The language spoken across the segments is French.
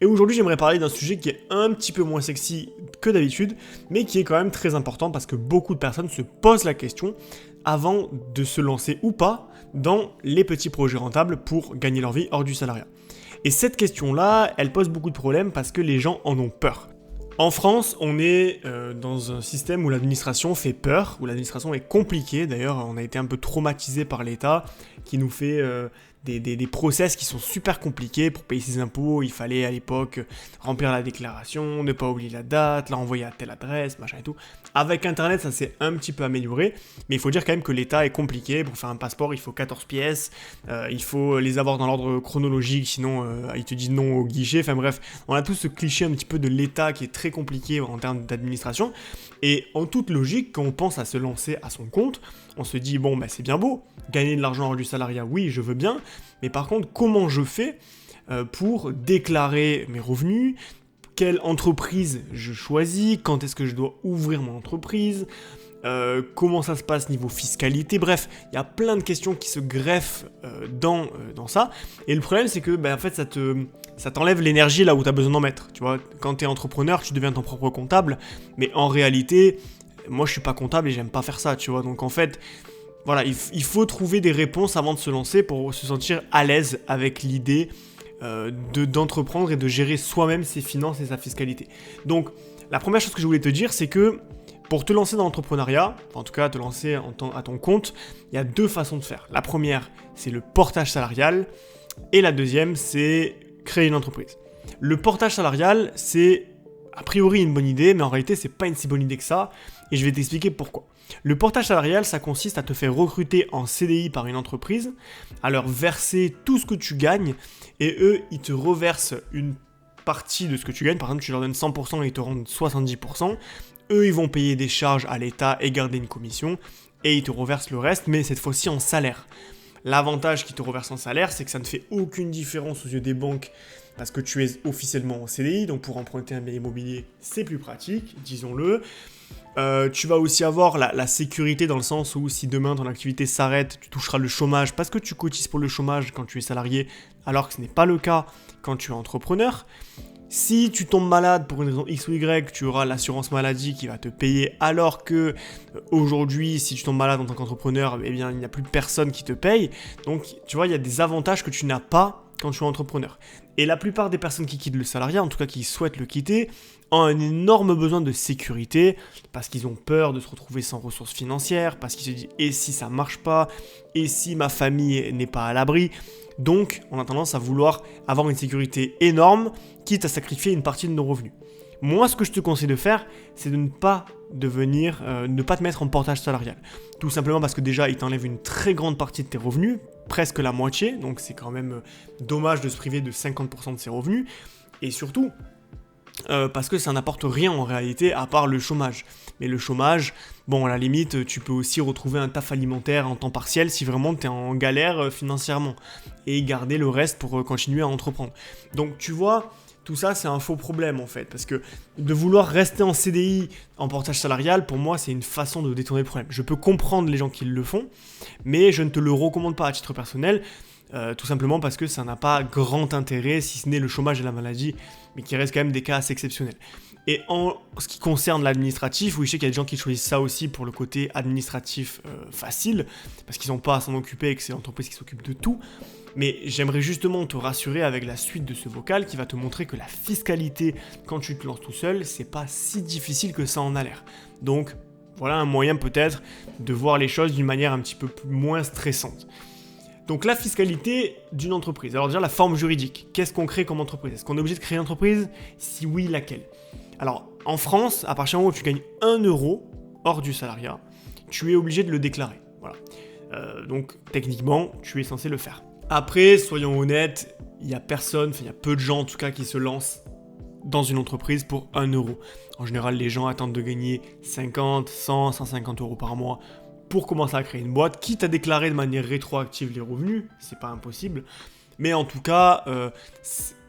Et aujourd'hui, j'aimerais parler d'un sujet qui est un petit peu moins sexy que d'habitude, mais qui est quand même très important parce que beaucoup de personnes se posent la question avant de se lancer ou pas dans les petits projets rentables pour gagner leur vie hors du salariat. Et cette question-là, elle pose beaucoup de problèmes parce que les gens en ont peur. En France, on est dans un système où l'administration fait peur, où l'administration est compliquée. D'ailleurs, on a été un peu traumatisé par l'État qui nous fait des process qui sont super compliqués. Pour payer ses impôts, il fallait à l'époque remplir la déclaration, ne pas oublier la date, la renvoyer à telle adresse, machin et tout. Avec Internet, ça s'est un petit peu amélioré, mais il faut dire quand même que l'État est compliqué. Pour faire un passeport, il faut 14 pièces, il faut les avoir dans l'ordre chronologique, sinon il te dit non au guichet. Enfin bref, on a tous ce cliché un petit peu de l'État qui est très compliqué en termes d'administration. Et en toute logique, quand on pense à se lancer à son compte, on se dit, bon, bah, c'est bien beau, gagner de l'argent hors du salariat, oui, je veux bien, mais par contre, comment je fais pour déclarer mes revenus, quelle entreprise je choisis, quand est-ce que je dois ouvrir mon entreprise, comment ça se passe niveau fiscalité, bref, il y a plein de questions qui se greffent dans ça, et le problème c'est que en fait ça t'enlève l'énergie là où tu as besoin d'en mettre, tu vois, quand tu es entrepreneur, tu deviens ton propre comptable, mais en réalité, moi je suis pas comptable et j'aime pas faire ça, tu vois, donc en fait, voilà, il faut trouver des réponses avant de se lancer pour se sentir à l'aise avec l'idée d'entreprendre et de gérer soi-même ses finances et sa fiscalité. Donc, la première chose que je voulais te dire, c'est que pour te lancer dans l'entrepreneuriat, en tout cas te lancer à ton compte, il y a deux façons de faire. La première, c'est le portage salarial, et la deuxième, c'est créer une entreprise. Le portage salarial, c'est a priori une bonne idée, mais en réalité, c'est pas une si bonne idée que ça, et je vais t'expliquer pourquoi. Le portage salarial, ça consiste à te faire recruter en CDI par une entreprise, à leur verser tout ce que tu gagnes, et eux, ils te reversent une partie de ce que tu gagnes. Par exemple, tu leur donnes 100% et ils te rendent 70%. Eux, ils vont payer des charges à l'État et garder une commission, et ils te reversent le reste, mais cette fois-ci en salaire. L'avantage qu'ils te reversent en salaire, c'est que ça ne fait aucune différence aux yeux des banques parce que tu es officiellement en CDI, donc pour emprunter un bien immobilier, c'est plus pratique, disons-le. Tu vas aussi avoir la sécurité dans le sens où si demain ton activité s'arrête, tu toucheras le chômage parce que tu cotises pour le chômage quand tu es salarié, alors que ce n'est pas le cas quand tu es entrepreneur. Si tu tombes malade pour une raison X ou Y, tu auras l'assurance maladie qui va te payer, alors que aujourd'hui, si tu tombes malade en tant qu'entrepreneur, eh bien, il n'y a plus personne qui te paye. Donc, tu vois, il y a des avantages que tu n'as pas quand tu es entrepreneur. Et la plupart des personnes qui quittent le salariat, en tout cas qui souhaitent le quitter, ont un énorme besoin de sécurité, parce qu'ils ont peur de se retrouver sans ressources financières, parce qu'ils se disent « et si ça marche pas ? Et si ma famille n'est pas à l'abri ?» Donc, on a tendance à vouloir avoir une sécurité énorme, quitte à sacrifier une partie de nos revenus. Moi, ce que je te conseille de faire, c'est de ne pas te mettre en portage salarial. Tout simplement parce que déjà, il t'enlève une très grande partie de tes revenus, presque la moitié, donc c'est quand même dommage de se priver de 50% de ses revenus. Et surtout, parce que ça n'apporte rien en réalité à part le chômage. Mais le chômage, bon, à la limite, tu peux aussi retrouver un taf alimentaire en temps partiel si vraiment tu es en galère financièrement et garder le reste pour continuer à entreprendre. Donc tu vois, tout ça c'est un faux problème en fait, parce que de vouloir rester en CDI, en portage salarial, pour moi c'est une façon de détourner le problème. Je peux comprendre les gens qui le font, mais je ne te le recommande pas à titre personnel. Tout simplement parce que ça n'a pas grand intérêt, si ce n'est le chômage et la maladie, mais qui reste quand même des cas assez exceptionnels. Et en ce qui concerne l'administratif, oui, je sais qu'il y a des gens qui choisissent ça aussi pour le côté administratif facile, parce qu'ils n'ont pas à s'en occuper et que c'est l'entreprise qui s'occupe de tout. Mais j'aimerais justement te rassurer avec la suite de ce vocal qui va te montrer que la fiscalité, quand tu te lances tout seul, c'est pas si difficile que ça en a l'air. Donc, voilà un moyen peut-être de voir les choses d'une manière un petit peu moins stressante. Donc la fiscalité d'une entreprise. Alors déjà la forme juridique. Qu'est-ce qu'on crée comme entreprise ? Est-ce qu'on est obligé de créer une entreprise ? Si oui, laquelle ? Alors en France, à partir du moment où tu gagnes 1 euro hors du salariat, tu es obligé de le déclarer. Voilà. Donc techniquement, tu es censé le faire. Après, soyons honnêtes, il y a peu de gens en tout cas qui se lancent dans une entreprise pour 1 euro. En général, les gens attendent de gagner 50, 100, 150 euros par mois pour commencer à créer une boîte, quitte à déclarer de manière rétroactive les revenus, c'est pas impossible, mais en tout cas,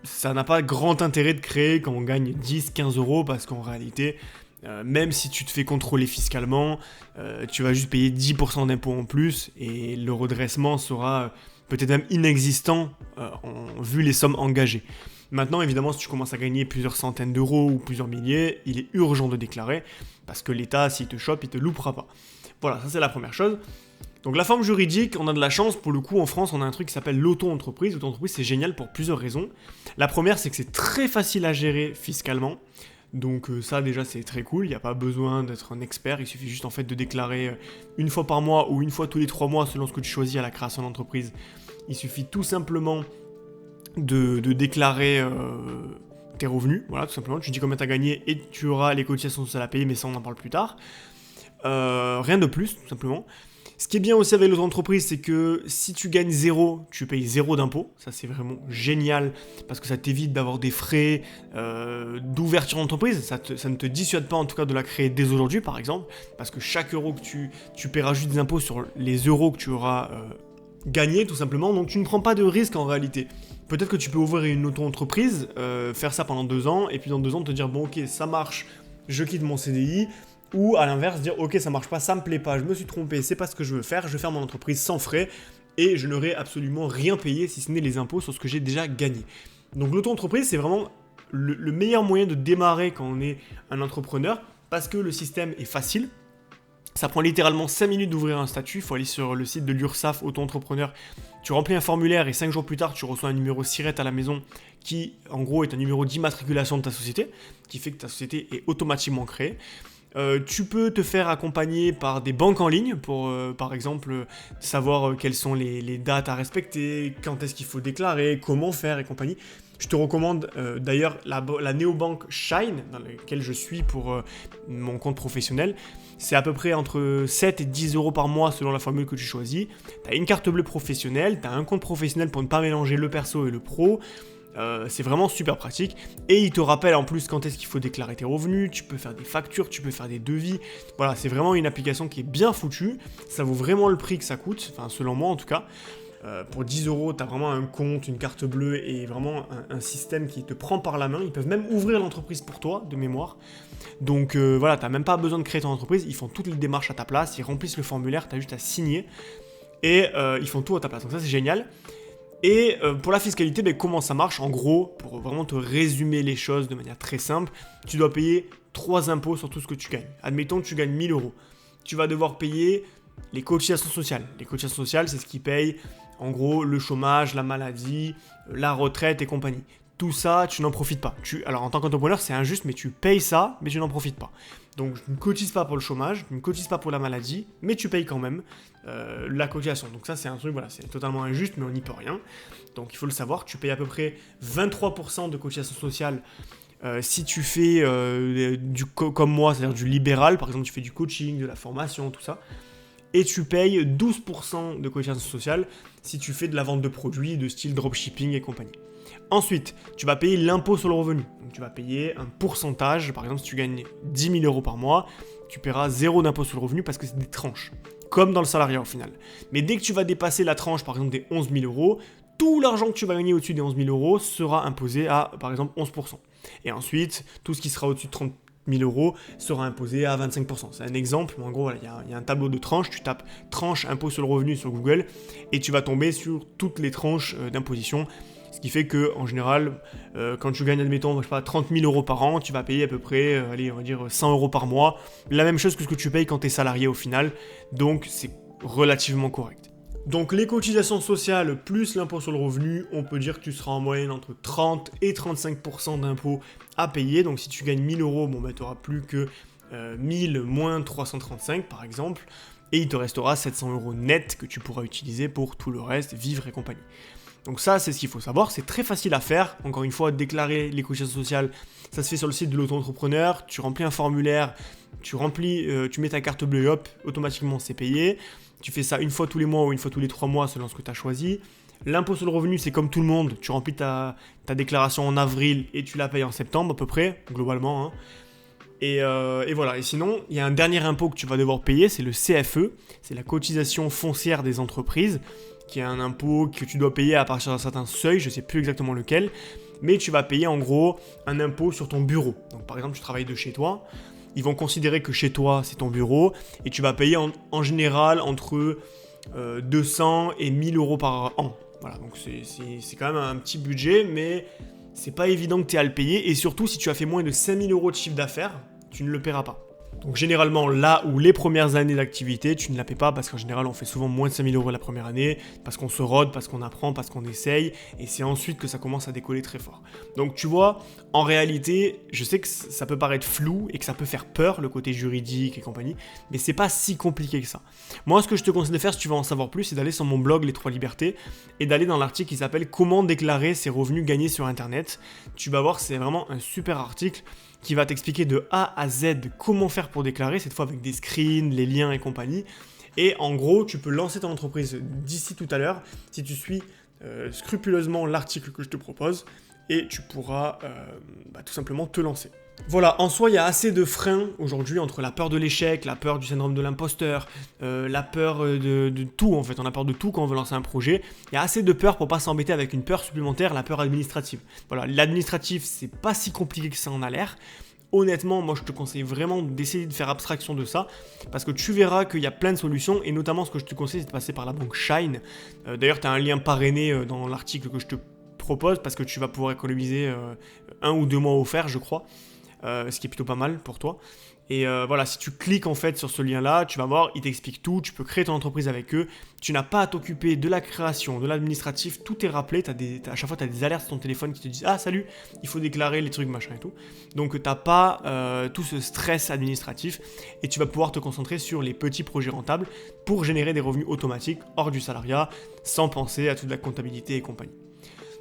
ça n'a pas grand intérêt de créer quand on gagne 10, 15 euros, parce qu'en réalité, même si tu te fais contrôler fiscalement, tu vas juste payer 10% d'impôts en plus, et le redressement sera peut-être même inexistant vu les sommes engagées. Maintenant, évidemment, si tu commences à gagner plusieurs centaines d'euros ou plusieurs milliers, il est urgent de déclarer, parce que l'État, s'il te chope, il te loupera pas. Voilà, ça c'est la première chose. Donc la forme juridique, on a de la chance, pour le coup en France on a un truc qui s'appelle l'auto-entreprise. L'auto-entreprise c'est génial pour plusieurs raisons. La première c'est que c'est très facile à gérer fiscalement. Donc ça déjà c'est très cool, il n'y a pas besoin d'être un expert, il suffit juste en fait de déclarer une fois par mois ou une fois tous les 3 mois selon ce que tu choisis à la création d'entreprise. Il suffit tout simplement de déclarer tes revenus, voilà tout simplement, tu dis combien tu as gagné et tu auras les cotisations sociales à payer, mais ça on en parle plus tard. Rien de plus tout simplement. Ce qui est bien aussi avec l'auto-entreprise, c'est que si tu gagnes 0, tu payes 0 d'impôt. Ça, c'est vraiment génial parce que ça t'évite d'avoir des frais d'ouverture d'entreprise. Ça ne te dissuade pas, en tout cas, de la créer dès aujourd'hui, par exemple, parce que chaque euro que tu paieras juste des impôts sur les euros que tu auras gagnés, tout simplement. Donc, tu ne prends pas de risque en réalité. Peut-être que tu peux ouvrir une auto-entreprise, faire ça pendant 2 ans, et puis dans 2 ans, te dire, bon, ok, ça marche, je quitte mon CDI. Ou à l'inverse, dire ok ça marche pas, ça me plaît pas, je me suis trompé, c'est pas ce que je veux faire, je vais faire mon entreprise sans frais et je n'aurai absolument rien payé si ce n'est les impôts sur ce que j'ai déjà gagné. Donc l'auto-entreprise c'est vraiment le meilleur moyen de démarrer quand on est un entrepreneur parce que le système est facile. Ça prend littéralement 5 minutes d'ouvrir un statut, il faut aller sur le site de l'URSSAF auto-entrepreneur, tu remplis un formulaire et 5 jours plus tard tu reçois un numéro SIRET à la maison qui en gros est un numéro d'immatriculation de ta société, qui fait que ta société est automatiquement créée. Tu peux te faire accompagner par des banques en ligne pour, par exemple, savoir quelles sont les dates à respecter, quand est-ce qu'il faut déclarer, comment faire et compagnie. Je te recommande d'ailleurs la néobanque Shine, dans laquelle je suis pour mon compte professionnel. C'est à peu près entre 7 et 10 euros par mois selon la formule que tu choisis. Tu as une carte bleue professionnelle, tu as un compte professionnel pour ne pas mélanger le perso et le pro. C'est vraiment super pratique et il te rappelle en plus quand est-ce qu'il faut déclarer tes revenus, tu peux faire des factures, tu peux faire des devis, voilà c'est vraiment une application qui est bien foutue, ça vaut vraiment le prix que ça coûte, enfin selon moi en tout cas. Pour 10 euros, tu as vraiment un compte, une carte bleue et vraiment un système qui te prend par la main. Ils peuvent même ouvrir l'entreprise pour toi, de mémoire. Donc voilà, tu n'as même pas besoin de créer ton entreprise. Ils font toutes les démarches à ta place, ils remplissent le formulaire, tu as juste à signer. Et ils font tout à ta place. Donc ça, c'est génial. Et pour la fiscalité, comment ça marche? En gros, pour vraiment te résumer les choses de manière très simple, tu dois payer 3 impôts sur tout ce que tu gagnes. Admettons que tu gagnes 1000 euros. Tu vas devoir payer les cotisations sociales. Les cotisations sociales, c'est ce qui paye, en gros, le chômage, la maladie, la retraite et compagnie. Tout ça, tu n'en profites pas. Alors, en tant qu'entrepreneur, c'est injuste, mais tu payes ça, mais tu n'en profites pas. Donc, tu ne cotises pas pour le chômage, tu ne cotises pas pour la maladie, mais tu payes quand même la cotisation. Donc ça, c'est un truc, voilà, c'est totalement injuste, mais on n'y peut rien. Donc, il faut le savoir, tu payes à peu près 23% de cotisation sociale si tu fais comme moi, c'est-à-dire du libéral, par exemple, tu fais du coaching, de la formation, tout ça. Et tu payes 12% de cotisation sociale si tu fais de la vente de produits de style dropshipping et compagnie. Ensuite, tu vas payer l'impôt sur le revenu. Donc, tu vas payer un pourcentage. Par exemple, si tu gagnes 10 000 euros par mois, tu paieras 0 d'impôt sur le revenu parce que c'est des tranches. Comme dans le salariat au final. Mais dès que tu vas dépasser la tranche, par exemple, des 11 000 euros, tout l'argent que tu vas gagner au-dessus des 11 000 euros sera imposé à, par exemple, 11%. Et ensuite, tout ce qui sera au-dessus de 30 000 euros sera imposé à 25%. C'est un exemple, mais en gros, il y a un tableau de tranches, tu tapes tranche impôt sur le revenu sur Google, et tu vas tomber sur toutes les tranches d'imposition. Ce qui fait que, en général, quand tu gagnes, admettons, je sais pas, 30 000 euros par an, tu vas payer à peu près, allez, on va dire 100 euros par mois. La même chose que ce que tu payes quand tu es salarié au final. Donc, c'est relativement correct. Donc, les cotisations sociales plus l'impôt sur le revenu, on peut dire que tu seras en moyenne entre 30 et 35% d'impôts à payer. Donc, si tu gagnes 1000 euros, tu n'auras plus que 1000 moins 335 par exemple. Et il te restera 700 euros net que tu pourras utiliser pour tout le reste, vivre et compagnie. Donc ça, c'est ce qu'il faut savoir, c'est très facile à faire. Encore une fois, déclarer les cotisations sociales, ça se fait sur le site de l'auto-entrepreneur, tu remplis un formulaire, tu mets ta carte bleue et hop, automatiquement c'est payé. Tu fais ça une fois tous les mois ou une fois tous les 3 mois selon ce que tu as choisi. L'impôt sur le revenu, c'est comme tout le monde, tu remplis ta déclaration en avril et tu la payes en septembre à peu près, globalement. Hein. Et voilà, et sinon, il y a un dernier impôt que tu vas devoir payer, c'est le CFE, c'est la cotisation foncière des entreprises, qui est un impôt que tu dois payer à partir d'un certain seuil, je ne sais plus exactement lequel, mais tu vas payer en gros un impôt sur ton bureau. Donc par exemple, tu travailles de chez toi, ils vont considérer que chez toi, c'est ton bureau, et tu vas payer en général entre 200 et 1000 euros par an. Voilà, donc c'est quand même un petit budget, mais c'est pas évident que tu aies à le payer, et surtout si tu as fait moins de 5000 € de chiffre d'affaires, tu ne le paieras pas. Donc généralement, là où les premières années d'activité, tu ne la paies pas parce qu'en général, on fait souvent moins de 5000 € la première année, parce qu'on se rôde, parce qu'on apprend, parce qu'on essaye, et c'est ensuite que ça commence à décoller très fort. Donc tu vois, en réalité, je sais que ça peut paraître flou et que ça peut faire peur, le côté juridique et compagnie, mais c'est pas si compliqué que ça. Moi, ce que je te conseille de faire, si tu veux en savoir plus, c'est d'aller sur mon blog Les 3 Libertés, et d'aller dans l'article qui s'appelle « Comment déclarer ses revenus gagnés sur Internet ». Tu vas voir, c'est vraiment un super article qui va t'expliquer de A à Z comment faire pour déclarer, cette fois avec des screens, les liens et compagnie. Et en gros, tu peux lancer ton entreprise d'ici tout à l'heure si tu suis scrupuleusement l'article que je te propose et tu pourras tout simplement te lancer. Voilà, en soi, il y a assez de freins aujourd'hui entre la peur de l'échec, la peur du syndrome de l'imposteur, la peur de tout en fait. On a peur de tout quand on veut lancer un projet. Il y a assez de peur pour pas s'embêter avec une peur supplémentaire, la peur administrative. Voilà, l'administratif, c'est pas si compliqué que ça en a l'air. Honnêtement, moi je te conseille vraiment d'essayer de faire abstraction de ça, parce que tu verras qu'il y a plein de solutions, et notamment ce que je te conseille, c'est de passer par la banque Shine. D'ailleurs, tu as un lien parrainé dans l'article que je te propose, parce que tu vas pouvoir économiser 1 ou 2 mois offerts, je crois. Ce qui est plutôt pas mal pour toi. Et voilà, si tu cliques en fait sur ce lien-là, tu vas voir, il t'explique tout, tu peux créer ton entreprise avec eux, tu n'as pas à t'occuper de la création, de l'administratif, tout est rappelé, à chaque fois tu as des alertes sur ton téléphone qui te disent « Ah salut, il faut déclarer les trucs machin et tout ». Donc tu n'as pas tout ce stress administratif et tu vas pouvoir te concentrer sur les petits projets rentables pour générer des revenus automatiques hors du salariat, sans penser à toute la comptabilité et compagnie.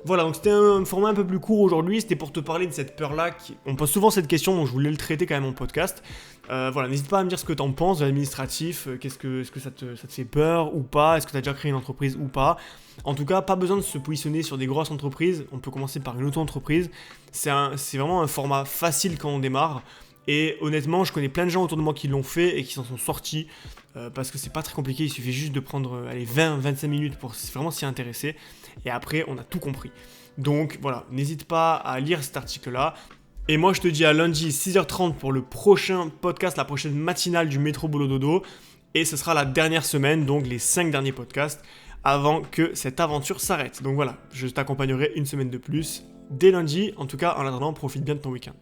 Voilà, donc c'était un format un peu plus court aujourd'hui, c'était pour te parler de cette peur-là. On pose souvent cette question, donc je voulais le traiter quand même en podcast. Voilà, n'hésite pas à me dire ce que tu en penses de l'administratif, est-ce que ça te fait peur ou pas, est-ce que tu as déjà créé une entreprise ou pas. En tout cas, pas besoin de se positionner sur des grosses entreprises, on peut commencer par une auto-entreprise. C'est vraiment un format facile quand on démarre. Et honnêtement, je connais plein de gens autour de moi qui l'ont fait et qui s'en sont sortis parce que c'est pas très compliqué, il suffit juste de prendre 20-25 minutes pour vraiment s'y intéresser et après on a tout compris. Donc voilà, n'hésite pas à lire cet article-là. Et moi je te dis à lundi 6h30 pour le prochain podcast, la prochaine matinale du Métro Boulot Dodo. Et ce sera la dernière semaine, donc les 5 derniers podcasts, avant que cette aventure s'arrête. Donc voilà, je t'accompagnerai une semaine de plus dès lundi. En tout cas, en attendant, profite bien de ton week-end.